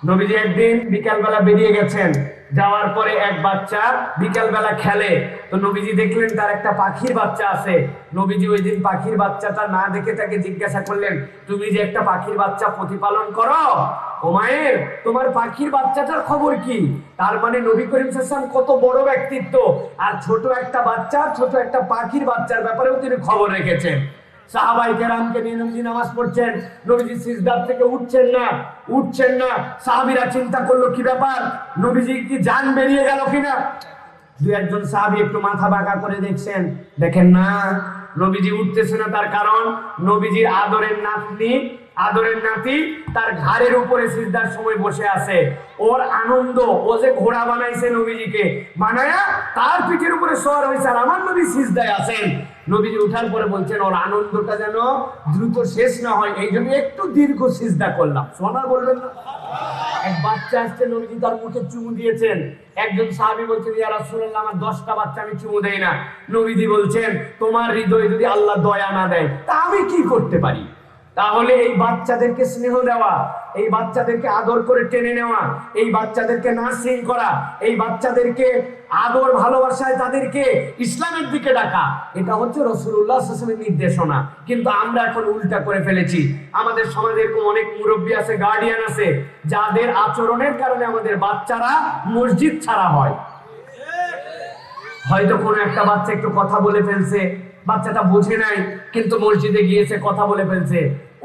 নবীজি একদিন বিকালবেলা বেরিয়ে গেছেন, যাওয়ার পরে এক বাচ্চা বিকালবেলা খেলে। তো নবীজি দেখলেন তার একটা পাখির বাচ্চা আছে। নবীজি ওই দিন পাখির বাচ্চাটা না দেখে তাকে জিজ্ঞাসা করলেন, তুমি যে একটা পাখির বাচ্চা প্রতিপালন করো, ও মায়ের তোমার পাখির বাচ্চাটার খবর কি? তার মানে নবী করিম সাল্লাল্লাহু আলাইহি ওয়াসাল্লাম কত বড় ব্যক্তিত্ব, আর ছোট একটা বাচ্চা, ছোট একটা পাখির বাচ্চার ব্যাপারেও তিনি খবর রেখেছেন। সাহাবায়ে কেরামকে নিয়ে নবীজি নামাজ পড়ছেন, নবীজি সিজদা থেকে উঠছেন না। সাহাবীরা চিন্তা করলো কি ব্যাপার, নবীজি কি জান বেরিয়ে গেল কিনা। দুই একজন সাহাবী একটু মাথা বাঁকা করে দেখেন না নবীজি উঠতেছে না। তার কারণ নবীজির আদরের নাতি তার ঘাড়ের উপরে সিজদার সময় বসে আছে। ওর আনন্দ, ও যে ঘোড়া বানাইছে নবীজিকে বানায়া তার পিঠের উপরে সওয়ার হয়েছে, আর আমার নবী সিজদায় আছেন। নবীজি উঠার পরে বলছেন ওর আনন্দটা যেন দ্রুত শেষ না হয়, এই জন্য একটু দীর্ঘ সিজদা করলাম। সোনা বলবেন না? এক বাচ্চা আসছে, নবীজি তার মুখে চুমু দিয়েছেন। একজন সাহাবী বলছেন, ইয়া রাসূলুল্লাহ, আমার 10টা বাচ্চা আমি চুমু দেই না। নবীজি বলছেন, তোমার হৃদয়ে যদি আল্লাহ দয়া না দেয় তা আমি কি করতে পারি? তাহলে এই বাচ্চাদেরকে স্নেহ দেওয়া, এই বাচ্চাদেরকে আদর করে টেনে নেওয়া, এই বাচ্চাদেরকে নার্সিং করা, এই বাচ্চাদেরকে আদর ভালোবাসায় তাদেরকে ইসলামের দিকে ডাকা, এটা হচ্ছে রাসূলুল্লাহ সাল্লাল্লাহু আলাইহি ওয়াসাল্লামের নির্দেশনা। কিন্তু আমরা এখন উল্টা করে ফেলেছি। আমাদের সমাজে এরকম অনেক মুরব্বী আছে, গার্ডিয়ান আছে, যাদের আচরণের কারণে আমাদের বাচ্চারা মসজিদ ছাড়া হয়। হয়তো কোনো একটা বাচ্চা একটু কথা বলে ফেলছে, বাচ্চাটা বুঝে নাই, কিন্তু মসজিদে গিয়েছে, কথা বলে ফেলছে,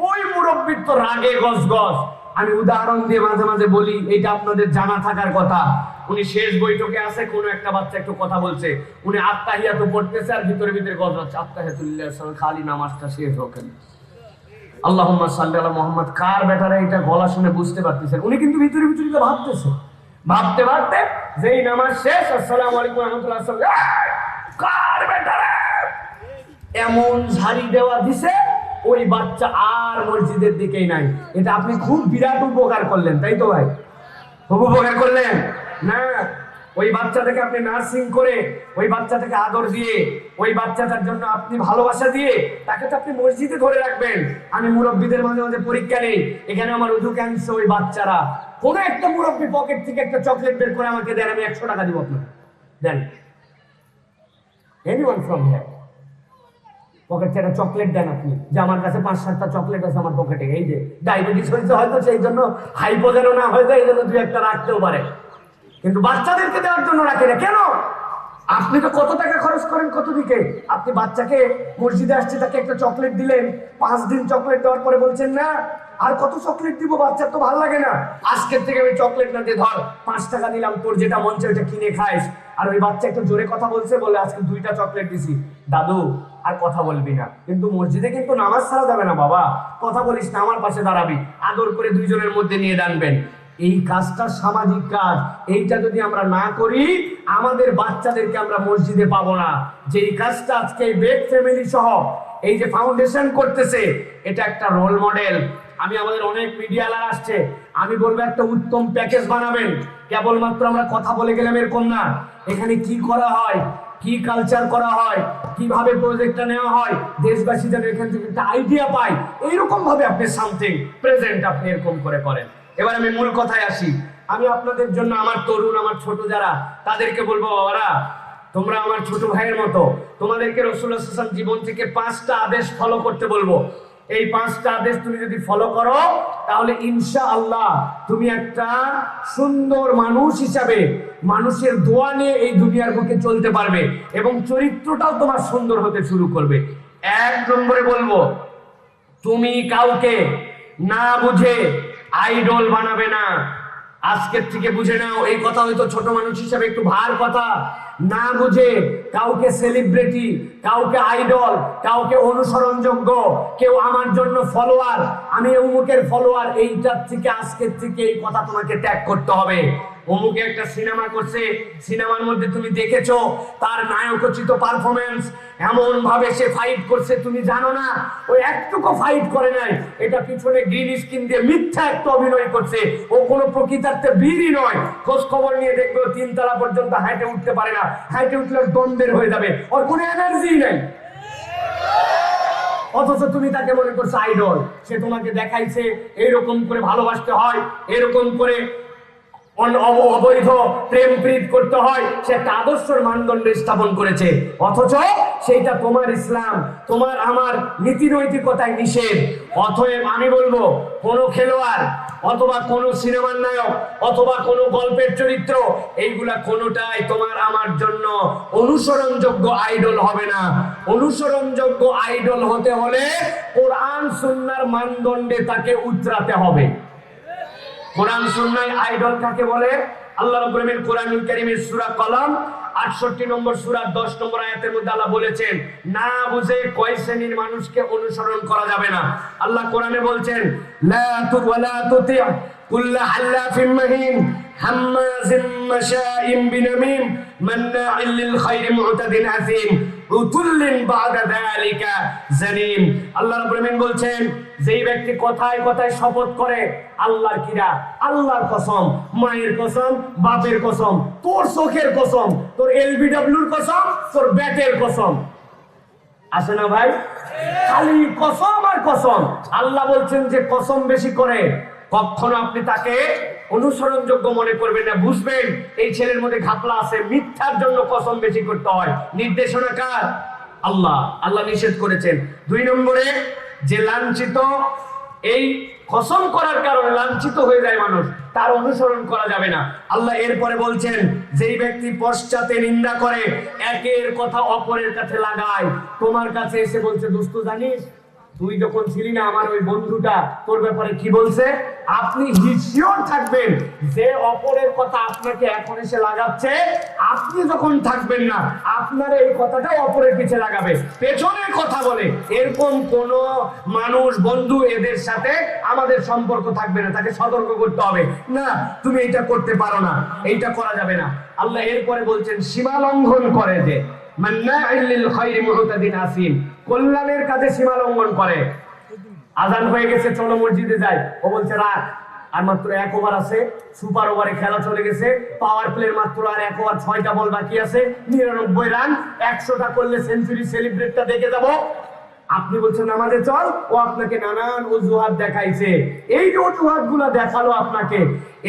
ওই মুরব্বির তো রাগে গজগজ। আমি উদাহরণ দিয়ে মাঝে মাঝে বলি, এটা আপনাদের জানা থাকার কথা। উনি শেষ বৈঠকে আছে, কোনো একটা বাচ্চা একটু কথা বলছে, উনি আত্তাহিয়াতু পড়তেছে, আর ভিতরে গজ হচ্ছে, আত্তাহিয়াতুল্লাহ খালি নামাজটা শেষ হোক, আল্লাহুম্মা সাল্লি আলা মুহাম্মদ। কার বেটারা এটা গলা শুনে বুঝতে পারতেছেন, উনি কিন্তু ভিতরে ভাবতেছে। ভাবতে যেই নামাজ শেষ, আসসালামু আলাইকুম ওয়া রাহমাতুল্লাহ, কার বেটারা এমন ঝাড়ি দেওয়া দিছে, ওই বাচ্চা আর মসজিদের দিকেই নাই। এটা আপনি খুব বিরাট উপকার করলেন, তাই তো ভাই? খুব উপকার করলেন না? ওই বাচ্চাটাকে আপনি নার্সিং করে, ওই বাচ্চাটাকে আদর দিয়ে, ওই বাচ্চাটার জন্য আপনি ভালোবাসা দিয়ে তাকে তো আপনি মসজিদে ধরে রাখবেন। আমি মুরব্বীদের মাঝে মাঝে পরীক্ষা নেই, এখানে আমার উজু ক্যান্সার, ওই বাচ্চারা কোনো একটা মুরব্বী পকেট থেকে একটা চকলেট বের করে আমাকে দেন, আমি 100 টাকা দিব আপনাকে, দেন। এনিওয়ান ফ্রম হিয়ার, পকেট থেকে চকলেট দেন আপনি, যে আমার কাছে 5-7টা চকলেট আছে আমার পকেটে, এই যে ডায়াবেটিস হয়েছে হয়তো, সেই জন্য হাইপো যেন না হয়ে যায়, এই জন্য 2-1টা রাখতেও পারে, কিন্তু বাচ্চাদেরকে দেওয়ার জন্য রাখে না কেন? আপনি তো কত টাকা খরচ করেন কত দিকে। আপনি বাচ্চাকে মসজিদে আসছে, তাকে একটা চকলেট দিলেন, 5 দিন চকলেট দেওয়ার পরে বলছেন না আর কত চকলেট দিব, বাচ্চার তো ভালো লাগে না, আজকের থেকে আমি চকলেট না দিয়ে ধর 5 টাকা দিলাম, তোর যেটা মন চায় ওইটা কিনে খাইস। আর ওই বাচ্চা একটু জোরে কথা বলছে, বলে আজকে 2টা চকলেট দিছি, দাদু আর কথা বলবি না। কিন্তু মসজিদে কিন্তু নামাজ ছাড়া যাবে না বাবা, কথা বলিস না, আমার পাশে দাঁড়াবি, আদর করে দুইজনের মধ্যে নিয়ে ডানবেন। এই কাজটা সামাজিক কাজ, এইটা যদি আমরা না করি আমাদের বাচ্চাদেরকে আমরা মসজিদে পাবো না। যে এই কাজটা আজকে বেক ফ্যামিলি সহ এই যে ফাউন্ডেশন করতেছে, এটা একটা রোল মডেল। আমি আমাদের অনেক মিডিয়ালার আসছে, আমি বলবো একটা উত্তম প্যাকেজ বানাবেন। কেবলমাত্র আমরা কথা বলে গেলাম এরকম না, এখানে কি করা হয়, কি কালচার করা হয়, কিভাবে প্রজেক্টটা নেওয়া হয়, দেশবাসী যেন এখান থেকে একটা আইডিয়া পায়, এইরকম ভাবে আপনি সামথিং প্রেজেন্ট আপনি এরকম করে করেন। এবার আমি মূল কথায় আসি। আমি আপনাদের জন্য, আমার তরুণ, আমার ছোট যারা, তাদেরকে বলবো, বাবারা তোমরা আমার ছোট ভাইয়ের মতো, তোমাদেরকে রাসূলুল্লাহ সাল্লাল্লাহু আলাইহি ওয়াসাল্লাম জীবন থেকে 5টা আদেশ ফলো করতে বলবো। এই 5টা আদেশ তুমি যদি ফলো করো, তাহলে ইনশাআল্লাহ তুমি একটা সুন্দর মানুষ হিসাবে মানুষের দোয়া নিয়ে এই দুনিয়ার বুকে চলতে পারবে, এবং চরিত্রটাও তোমার সুন্দর হতে শুরু করবে। 1 নম্বরে বলবো, তুমি কাউকে না বুঝে আইডল বানাবে না। আজকের থেকে বুঝে নাও, এই কথা হয়তো ছোট মানুষ হিসাবে একটু ভার কথা। না বুঝে কাউকে সেলিব্রিটি, কাউকে আইডল, কাউকে অনুসরণযোগ্য, কেউ আমার জন্য ফলোয়ার, আমি অমুকের ফলোয়ার, এইটার থেকে আজকের থেকে এই কথা তোমাকে ত্যাগ করতে হবে। অমুকে একটা সিনেমা করছে, সিনেমার মধ্যে তুমি দেখেছো তার নায়কোচিত পারফরমেন্স, এমন ভাবে সে ফাইট করছে, তুমি জানো না ওই একটুকু ফাইট করে নাই, এটা পিছনে গ্রিন স্ক্রিন দিয়ে মিথ্যা একটা অভিনয় করছে, ও কোনো প্রকৃতার্থে বীরই নয়। খোঁজ খবর নিয়ে দেখবে 3 তলা পর্যন্ত হাইটে উঠতে পারে না, হাইটে উঠলে দ্বন্দ্বের হয়ে যাবে, ওর কোনো এনার্জি নাই, অথচ তুমি তাকে মনে করছো আইডল। সে তোমাকে দেখাইছে এইরকম করে ভালোবাসতে হয়, এরকম করে অবৈধ প্রেম প্রীত করতে হয়, সে একটা আদর্শের মানদণ্ড স্থাপন করেছে, অথচ সেইটা তোমার ইসলাম, তোমার আমার নীতি নৈতিকতায় নিষেধ। অতএব আমি বলবো, কোন খেলোয়াড় অথবা কোন সিনেমার নায়ক অথবা কোন গল্পের চরিত্র, এইগুলা কোনটাই তোমার আমার জন্য অনুসরণযোগ্য আইডল হবে না। অনুসরণযোগ্য আইডল হতে হলে কোরআন সুন্নাহর মানদণ্ডে তাকে উতরাতে হবে। কোরআন সুন্নাহয় আইডল কাকে বলে? আল্লাহ রাব্বুল আলামিন কোরআনুল কারীমের সূরা কলম 68 নম্বর সূরা 10 নম্বর আয়াতের মধ্যে আল্লাহ বলেছেন, না বুঝে কয় শ্রেণীর মানুষকে অনুসরণ করা যাবে না। আল্লাহ কোরআনে বলছেন, লা ওয়ালা তুতি কুল্লা হাল্লাফিন মাহিন হাম্মাজিম মাশাইম বিনামিম মান্নাইল লিল খায়রি মুতাদিন আসিম উতুল্লিন বাদা যালিকা জানিম। আল্লাহ রাব্বুল আলামিন বলছেন, যেই ব্যক্তি কথায় কথায় শপথ করে আল্লাহর কিরা, আল্লাহর কসম, মায়ের কসম, বাপের কসম, তোর চোখের কসম, তোর এলবিডব্লিউর কসম, তোর ব্যাটের কসম, আসে না ভাই? খালি কসম আর কসম। আল্লাহ বলছেন যে কসম বেশি করে কখনো আপনি তাকে অনুসরণযোগ্য মনে করবেন না। বুঝবেন এই ছেলের মধ্যে ঘাপলা আছে, মিথ্যার জন্য কসম বেশি করতে হয়। নির্দেশনা কার? আল্লাহ। আল্লাহ নিষেধ করেছেন। 2 নম্বরে, যে লাঞ্ছিত, এই কসম করার কারণে লাঞ্ছিত হয়ে যায় মানুষ, তার অনুসরণ করা যাবে না। আল্লাহ এরপরে বলছেন, যেই ব্যক্তি পশ্চাতে নিন্দা করে, একের কথা অপরের কাছে লাগায়, তোমার কাছে এসে বলছে, দোস্ত জানিস তুই যখন ছিলি না আমার ওই বন্ধুটা তোর ব্যাপারে কি বলছে, আপনি হিসিওর থাকবেন যে অপরের কথা আপনাকে এখন এসে লাগাচ্ছে, আপনি যখন থাকবেন না আপনার এই কথাটা অপরের পিছে লাগাবে, পেছনের কথা বলে। এরকম কোন মানুষ, বন্ধু, এদের সাথে আমাদের সম্পর্ক থাকবে না। তাকে সতর্ক করতে হবে, না তুমি এটা করতে পারো না, এইটা করা যাবে না। আল্লাহ এরপরে বলছেন, সীমা লঙ্ঘন করে যে মান্নাইল লিল খায়রি মুতাদিন আসিম, কল্যাণের কাজে সীমা লঙ্ঘন করে। আজান হয়ে গেছে, চলো মসজিদে যাই, ও বলছে রাত আর মাত্র 1 ওভার আছে, সুপার ওভারে খেলা চলে গেছে, পাওয়ার প্লের মাত্র আর 1 ওভার 6টা বল বাকি আছে, 99 রান, 100টা করলে সেঞ্চুরি সেলিব্রেটটা দেখে যাব। আপনি বলছেন নামাজে চল, ও আপনাকে নানান অজুহাত দেখাইছে। এই যে অজুহাত গুলা দেখালো আপনাকে,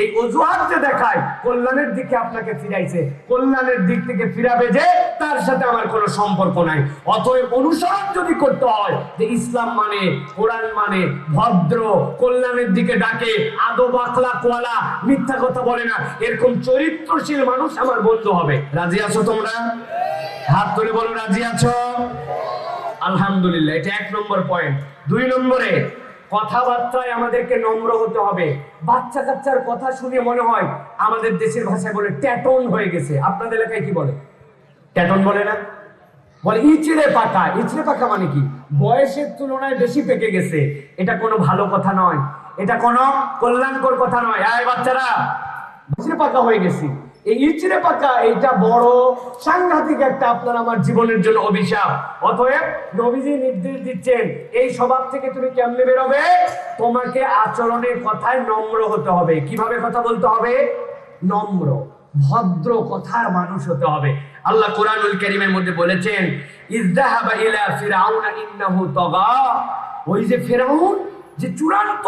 এই অজুহাত যে দেখায় কল্যাণের দিকে আপনাকে ফিরাইছে, কল্যাণের দিক থেকে ফিরাবে যে তার সাথে আমার কোনো সম্পর্ক নাই। অতএব অনুসরণ যদি করতে হয় যে ইসলাম মানে, কোরআন মানে, ভদ্র, কল্যাণের দিকে ডাকে, আদব আখলাক ওয়ালা, মিথ্যা কথা বলে না, এরকম চরিত্রশীল মানুষ আমার বন্ধু হবে। রাজি আছো তোমরা? হাত তুলে বলো রাজি আছো? আলহামদুলিল্লাহ। এটা 1 নম্বর পয়েন্ট। 2 নম্বরে, কথাবার্তায় আমাদেরকে নম্র হতে হবে। বাচ্চা কাচ্চার কথা শুনে মনে হয় আমাদের দেশের ভাষায় বলে ট্যাটন হয়ে গেছে। আপনাদের এলাকায় কি বলে? ট্যাটন বলে না, বলে ইচড়ে পাকা। ইচড়ে পাকা মানে কি? বয়সের তুলনায় বেশি পেকে গেছে। এটা কোনো ভালো কথা নয়, এটা কোনো কল্যাণকর কথা নয়। আয় বাচ্চারা, ইচড়ে পাকা হয়ে গেছি, এই ইচড়ে পাকা, এইটা বড় সাংঘাতিক একটা আপনার আমার জীবনের জন্য অভিশাপ। অতএব নবীজি নির্দেশ দিচ্ছেন, এই স্বভাব থেকে তুমি কেমনে বেরোবে? তোমাকে আচরণের কথায় নম্র হতে হবে। কিভাবে কথা বলতে হবে? নম্র, ভদ্র কথার মানুষ হতে হবে। আল্লাহ কোরআনুল কারীমের মধ্যে বলেছেন, ইযহাবা ইলা ফিরআউনা ইন্নাহু তাগা। ওই যে ফিরআউন, যে চূড়ান্ত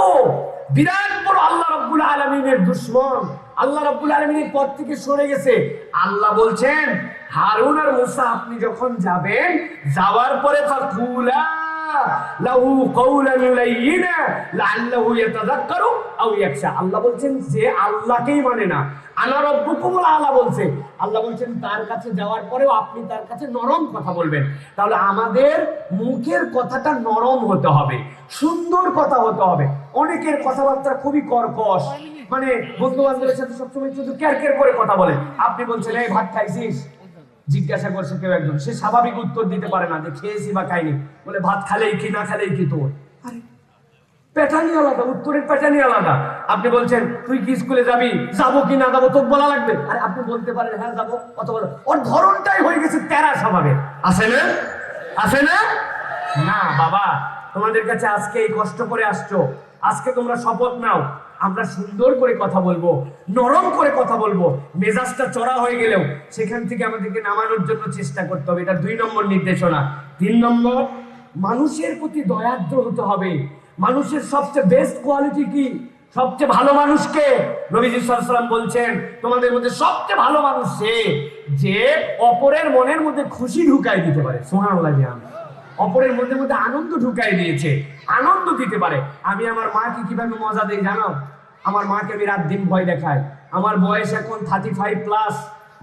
বিরাট বড় আল্লাহ রাব্বুল আলামিনের দুশমন, আল্লাহ রাব্বুল আলামিনের পথ থেকে সরে গেছে। আল্লাহ বলছেন, হারুন আর মুসা আপনি যখন যাবেন, যাওয়ার পরে ফাকুলা লাহু কওলান লাইয়িনা লাআল্লাহু ইয়াতাযাক্কারু আও ইয়াখশা। আল্লাহ বলছেন, যে আল্লাহকেই মানে না, আনা রাব্বুকুমুল আলা বলছে, আল্লাহ বলছেন তার কাছে যাওয়ার পরেও আপনি তার কাছে নরম কথা বলবেন। তাহলে আমাদের মুখের কথাটা নরম হতে হবে, সুন্দর কথা হতে হবে। অনেকের কথাবার্তা খুবই কর্কশ, মানে বন্ধু বান্ধবের সাথে সবসময় শুধু ক্যারকের করে কথা বলে। আপনি বলছেন এই ভাত খাইছিস, জিজ্ঞাসা করছে কেউ একজন, সে স্বাভাবিক উত্তর দিতে পারে না যে খেয়েছি বা খাইনি, বলে ভাত খালেই কি না খালেই কি তোর। আরে প্যাটার্নই আলাদা, উত্তরের প্যাটার্নই আলাদা। আপনি বলছেন তুই কি স্কুলে যাবি, যাবো কি না যাবো তোকে বলা লাগবে। আরে আপনি বলতে পারেন হ্যাঁ যাবো, অথবা ওর ধরনটাই হয়ে গেছে তেরা স্বভাবের। আছে না? আছে না? না বাবা, তোমাদের কাছে আজকে এই কষ্ট করে আসছো, আজকে তোমরা শপথ নাও, আমরা সুন্দর করে কথা বলবো, নরম করে কথা বলবো। মেজাজটা চড়া হয়ে গেলেও সেখান থেকে আমাদেরকে নামানোর জন্য চেষ্টা করতে হবে। এটা 2 নম্বর নির্দেশনা। 3 নম্বর, মানুষের প্রতি দয়াদ্র হতে হবে। মানুষের সবচেয়ে বেস্ট কোয়ালিটি কি? সবচেয়ে ভালো মানুষকে নবীজি সাল্লাল্লাহু আলাইহি ওয়াসাল্লাম বলছেন, তোমাদের মধ্যে সবচেয়ে ভালো মানুষ সে যে অপরের মনের মধ্যে খুশি ঢুকাই দিতে পারে। সুবহানাল্লাহ। অপরের মধ্যে মধ্যে আনন্দ ঢুকাই দিয়েছে, আনন্দ দিতে পারে। আমি আমার মাকে কিভাবে মজা দেই জানো? আমার মাকে আমি রাত দিন ভয় দেখাই। আমার বয়স এখন 35+,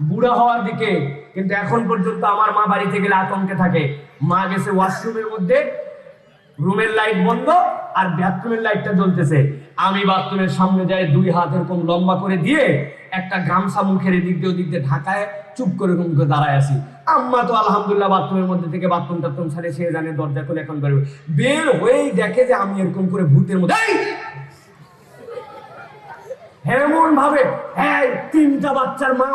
বুড়া হওয়ার দিকে, কিন্তু এখন পর্যন্ত আমার মা বাড়িতে গেলে আতঙ্কে থাকে। মা গেছে ওয়াশরুমের মধ্যে, রুমের লাইট বন্ধ আর বাথরুমের লাইটটা জ্বলতেছে, আমি বাথরুমের সামনে যাই, 2 হাত এরকম লম্বা করে দিয়ে একটা গামছা মুখের এদিক দিয়ে ওদিক দিয়ে ঢাকায় চুপ করে রুম করে দাঁড়ায় আছি। আম্মা তো আলহামদুলিল্লাহ বাথরুমের মধ্যে থেকে বাথরুম টাথরুম ছাড়ে সে জানে, দরজা খুলে এখন বেরোবে। বের হয়েই দেখে যে আমি এরকম করে ভূতের মধ্যে এমন ভাবে, হ্যাঁ 3টা বাচ্চার মা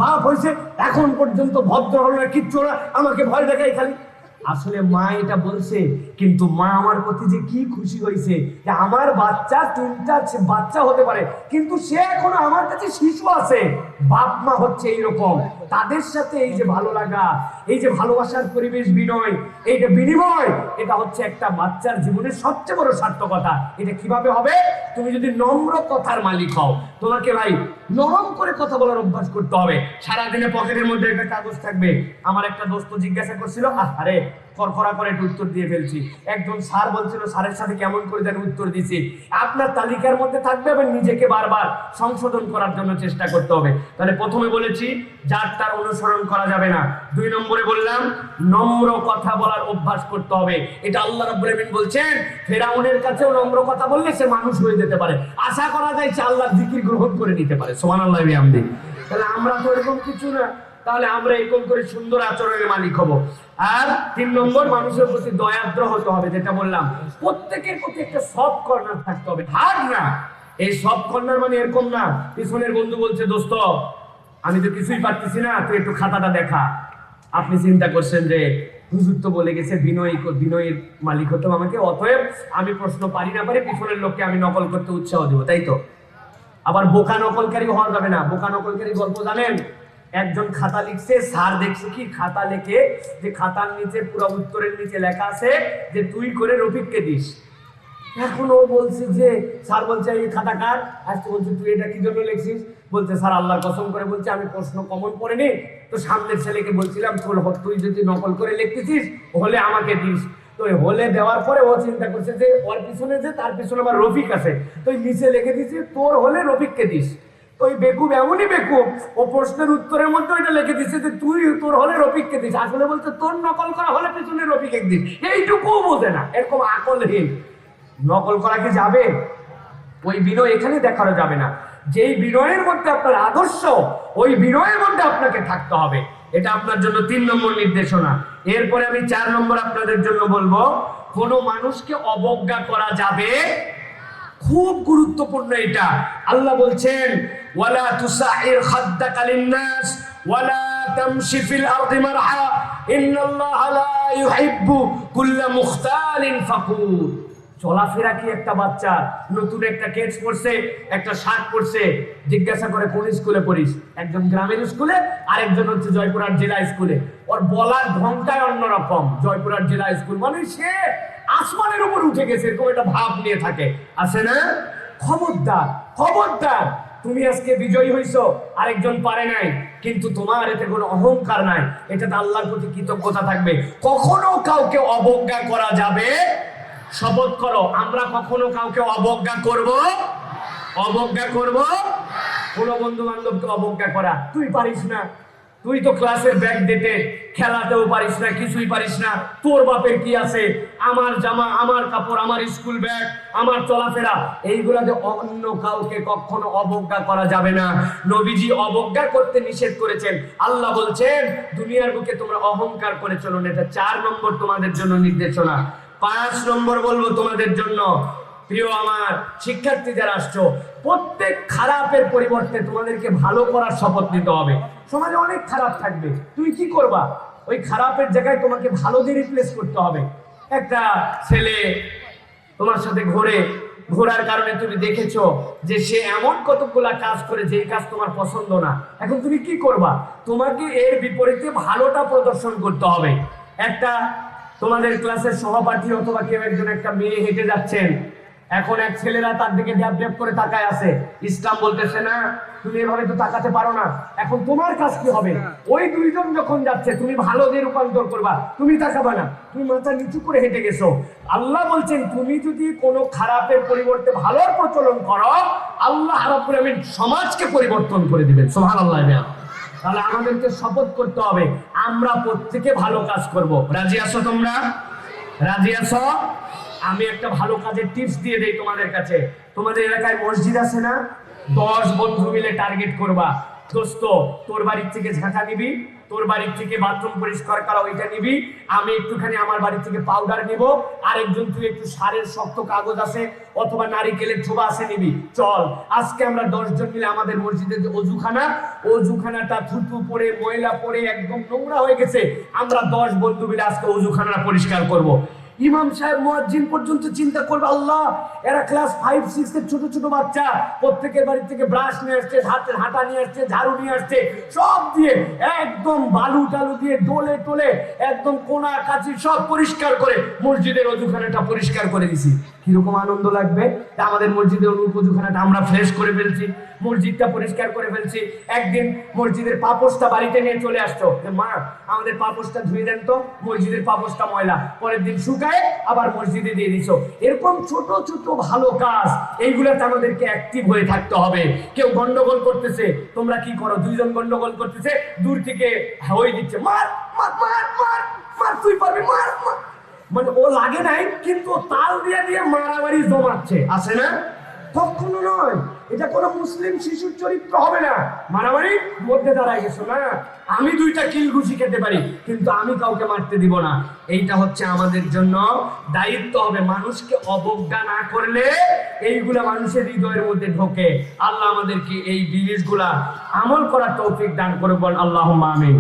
বাপ হয়েছে, এখন পর্যন্ত ভদ্র হল না, কিচ্ছু না, আমাকে ভয় দেখাই খালি। আসলে মা এটা বলছে, কিন্তু মা আমার প্রতি যে কি খুশি হয়েছে যে আমার বাচ্চা 3টা বাচ্চা হতে পারে, কিন্তু সে এখনো আমার কাছে শিশু আছে। বাপ মা হচ্ছে এইরকম, তাদের সাথে এই যে ভালো লাগা, এই যে ভালোবাসার পরিবেশ, বিনয়, এইটা বিনিময়, এটা হচ্ছে একটা বাচ্চার জীবনের সবচেয়ে বড় সার্থকতা। এটা কিভাবে হবে? তুমি যদি নম্র কথার মালিক হও, তোমাকে ভাই নরম করে কথা বলার অভ্যাস করতে হবে। সারাদিনে পকেটের মধ্যে একটা কাগজ থাকবে। আমার একটা দোস্ত জিজ্ঞাসা করছিল, আরে খরখরা করে একটু উত্তর দিয়ে ফেলছি। একজন স্যার বলছিল, স্যারের সাথে কেমন করে যেন উত্তর দিছি। আপনার তালিকার মধ্যে থাকবে এবং নিজেকে বারবার সংশোধন করার জন্য চেষ্টা করতে হবে। তাহলে প্রথমে বলেছি যার তার অনুসরণ করা যাবে না। 2 নম্বরে বললাম নম্র কথা বলার অভ্যাস করতে হবে। এটা আল্লাহ রাব্বুল আলামিন বলছেন, ফেরাউনের কাছেও নম্র কথা বললে সে মানুষ হয়ে যেতে পারে। আশা করা যায় সে আল্লাহর জিকির গ্রহণ করে নিতে পারে। সুবহানাল্লাহি ওয়া বিহামদিহি। তাহলে আমরা তো এরকম কিছু না, তাহলে আমরা এরকম করে সুন্দর আচরণের মালিক হব। আর 3 নম্বর, মানুষের প্রতি দয়াদ্র হতে হবে। যেটা বললাম, প্রত্যেকের প্রতি একটা সফট কর্নার থাকতে হবে, হার্ড না। এই সফট কর্নার মানে এরকম না, পিছনের বন্ধু বলছে, দোস্ত আমি তো কিছুই পারতেছি না, তুই একটু খাতাটা দেখা। আপনি চিন্তা করছেন যে হুজুর তো বলে গেছে বিনয়ের মালিক হতে আমাকে, অতএব আমি প্রশ্ন পারি না পারি পিছনের লোককে আমি নকল করতে উৎসাহ দেবো, তাই তো? আবার বোকা নকলকারী হওয়া যাবে না। বোকা নকলকারী গল্প জানেন? একজন খাতা লিখছে, স্যার দেখছে কি খাতা লেখে যে খাতার নিচে পুরো উত্তরের নিচে লেখা আছে যে তুই করে রফিককে দিস। এখন ও বলছে যে, স্যার বলছে এই খাতা কার? আজকে বলছে তুই এটা কি জন্য লিখছিস? বলছে স্যার আল্লাহর কসম করে বলছে আমি প্রশ্ন কমন পড়েনি, তো সামনের ছেলেকে বলছিলাম তুই যদি নকল করে লিখতেছিস হলে আমাকে দিস। তো হলে দেওয়ার পরে ও চিন্তা করছে যে ওর পিছনে যে তার পিছনে আমার রফিক আছে, তো নিচে লিখে দিচ্ছি তোর হলে রফিককে দিস। তো ওই বেকুব এমনই বেকুব, ও প্রশ্নের উত্তরের মধ্যে ওইটা লিখে দিচ্ছে যে তুই তোর হলে রফিককে দিস। আসলে বলছে তোর নকল করা হলে পিছনে রফিককে দিস। এইটুকুও বোঝে না, এরকম আকলহীন। নকল করা কি যাবে? ওই বিনয় এখানে দেখানো যাবে না। যেই বিনয়ের মধ্যে আপনার আদর্শ, ওই বিনয়ের মধ্যে আপনাকে থাকতে হবে। এটা আপনার জন্য 3 নম্বর নির্দেশনা। এরপরে আমি 4 নম্বর আপনাদের জন্য বলবো, কোন মানুষকে অবজ্ঞা করা যাবে, খুব গুরুত্বপূর্ণ এটা। আল্লাহ বলছেন, ওয়ালা তুসাইর খাদ্দাকা লিন-নাস ওয়ালা তামশি ফিল আরদি মারহা ইন্নাল্লাহা লা ইউহিব্বু কুল্লা মুখতালিন ফাকুর। চলাফেরা কি একটা বাচ্চা নতুন একটা কেটস পড়ছে, একটা শার্ট পড়ছে, জিজ্ঞাসা করে কোন স্কুলে পড়িস? একজন গ্রামের স্কুলে, আরেকজন হচ্ছে জয়পুরহাট জেলা স্কুলে। ওর বলার ঢংটাই অন্যরকম। জয়পুরহাট জেলা স্কুল মানে সে আসমানের উপর উঠে গেছে, এরকম একটা ভাব নিয়ে থাকে, আছে না? খবরদার, খবরদার। তুমি আজকে বিজয়ী হইছো, আরেকজন পারে নাই, কিন্তু তোমার এতে কোনো অহংকার নাই, এটাতে আল্লাহর প্রতি কৃতজ্ঞতা থাকবে। কখনো কাউকে অবজ্ঞা করা যাবে, শপথ করো আমরা কখনো কাউকে অবজ্ঞা করব, অবজ্ঞা করব। কোন বন্ধু বান্ধবকে অবজ্ঞা করা, তুই পারিস না, তুই তো ক্লাসের ব্যাগ দিতে খেলাতেও পারিস না, কিছুই পারিস না, তোর বাপের কি আছে, আমার জামা, আমার কাপড়, আমার স্কুল ব্যাগ, আমার চলাফেরা, এইগুলাতে অন্য কাউকে কখনো অবজ্ঞা করা যাবে না। নবীজি অবজ্ঞা করতে নিষেধ করেছেন। আল্লাহ বলছেন দুনিয়ার বুকে তোমরা অহংকার করে চলো না। এটা 4 নম্বর তোমাদের জন্য নির্দেশনা। 5 নম্বর বলবো তোমাদের জন্য, প্রিয় আমার শিক্ষার্থী যারা আসছো, প্রত্যেক খারাপের পরিবর্তে তোমাদেরকে ভালো করার শপথ নিতে হবে। সমাজে অনেক খারাপ থাকবে, তুমি কি করবা? ওই খারাপের জায়গায় তোমাকে ভালো দিয়ে রিপ্লেস করতে হবে। একটা ছেলে তোমার সাথে ঘোরার কারণে তুমি দেখেছো যে সে এমন কতগুলা কাজ করে যে কাজ তোমার পছন্দ না, এখন তুমি কি করবা? তোমাকে এর বিপরীতে ভালোটা প্রদর্শন করতে হবে। একটা তোমাদের ক্লাসের সহপাঠী অথবা কেউ একজন একটা মেয়ে হেঁটে যাচ্ছেন, এখন এক ছেলেরা তার দিকে ড্যাব ড্যাব করে তাকায় আছে। ইসলাম বলতেছে না তুমি এভাবে তো তাকাতে পারো না। এখন তোমার কাজ কি হবে? ওই দুইজন যখন যাচ্ছে তুমি ভালো দিয়ে রূপান্তর করবা, তুমি তাকাবা না, তুমি মাথা নিচু করে হেঁটে গেছো। আল্লাহ বলছেন তুমি যদি কোনো খারাপের পরিবর্তে ভালোর প্রচলন করো, আল্লাহ রাব্বুল আমিন সমাজকে পরিবর্তন করে দিবেন। সুবহানাল্লাহ। তাহলে আমাদেরকে শপথ করতে হবে আমরা প্রত্যেকে ভালো কাজ করব। রাজি আছো তোমরা? রাজি আছো? আমি একটা ভালো কাজের টিপস দিয়ে দেই তোমাদের কাছে। তোমাদের এলাকায় মসজিদ আছে না? 10 বন্ধু মিলে টার্গেট করবা, দোস্ত তোর বাড়ির থেকে ঝাঁটা নিবি, তোর বাড়ির থেকে বাথরুম পরিষ্কার করা ওইটা নিবি, আমি একটুখানি আমার বাড়ি থেকে পাউডার নিব, আরেকজন তুই একটু সারের শক্ত কাগজ আছে অথবা নারিকেলের ছোবা আছে নিবি। চল আজকে আমরা 10 জন মিলে আমাদের মসজিদের যে অজুখানাটা থুতু পড়ে ময়লা পড়ে একদম নোংরা হয়ে গেছে, আমরা 10 বন্ধু মিলে আজকে অজুখানাটা পরিষ্কার করব। ইমাম সাহেব মুয়াজ্জিন পর্যন্ত চিন্তা করবে আল্লাহ এরা ক্লাস 5-6 এর ছোট ছোট বাচ্চা, প্রত্যেকের বাড়ি থেকে ব্রাশ নিয়ে আসছে, হাঁটা নিয়ে আসছে, ঝাড়ু নিয়ে আসছে, সব দিয়ে একদম বালু টালু দিয়ে ডোলে টোলে একদম কোনা কাচি সব পরিষ্কার করে মসজিদের অজুখানাটা পরিষ্কার করে দিছি। কিরকম আনন্দ লাগবে? আমাদের মসজিদের অজুখানাটা আমরা ফ্রেশ করে ফেলছি, মসজিদটা পরিষ্কার করে ফেলছি। একদিন মসজিদের পাপোশটা বাড়িতে নিয়ে চলে আসতো, মা আমাদের পাপোশটা ধুয়ে দেন তো, মসজিদের পাপোশটা ময়লা। পরের দিন শুকায় আবার মসজিদে দিয়ে দিছো। এরকম ছোট ছোট ভালো কাজ, এইগুলাতে আমাদেরকে অ্যাক্টিভ হয়ে থাকতে হবে। কেউ গন্ডগোল করতেছে, তোমরা কি করো? 2 জন গন্ডগোল করতেছে, দূর থেকে হই দিচ্ছে, মার মার মার মার মার, তুই পারবি, মার মার। মানে ও লাগে নাই কিন্তু তাল দিয়ে দিয়ে মারামারি জমাচ্ছে, আছে না? কখনো নয়, এটা কোনো মুসলিম শিশুর চরিত্র হবে না। মারামারি মধ্যে দাঁড়ায় গেছো না, আমি 2টা কিল ঘুষি খেতে পারি কিন্তু আমি কাউকে মারতে দিব না। এইটা হচ্ছে আমাদের জন্য দায়িত্ব হবে। মানুষকে অবজ্ঞা না করলে এইগুলা মানুষের হৃদয়ের মধ্যে ঢোকে। আল্লাহ আমাদেরকে এই জিনিসগুলা আমল করার তৌফিক দান করবেন। আল্লাহুম্মা আমিন।